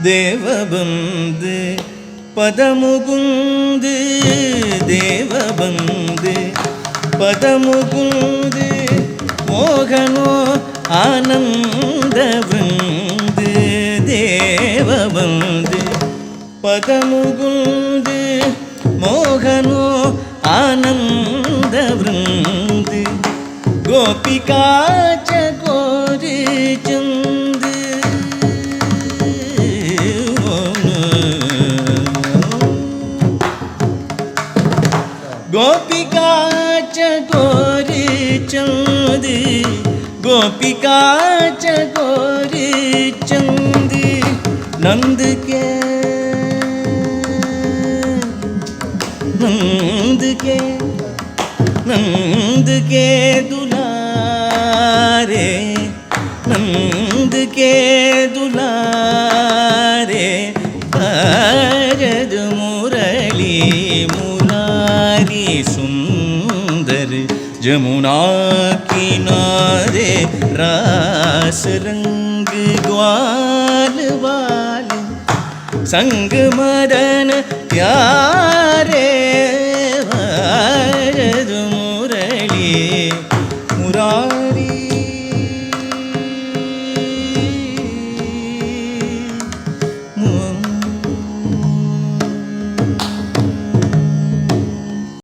தேவபந்து பதமுகுந்து தேவபந்து பதமுகுந்து மோகனோ ஆனந்தவிந்து தேவபந்து பதமுகுந்து மோகனோ ஆனந்தவிந்து கோபிகா சகோரி சந்து गोपिका चकोरी चंदी गोपिका चकोरी चंदी नंद के दुलारे नंद के दुलारे भरद मुरली सुंदर जमुना किनारे रास रंग ग्वाल वाल संग मदन प्यारे भरद मुरली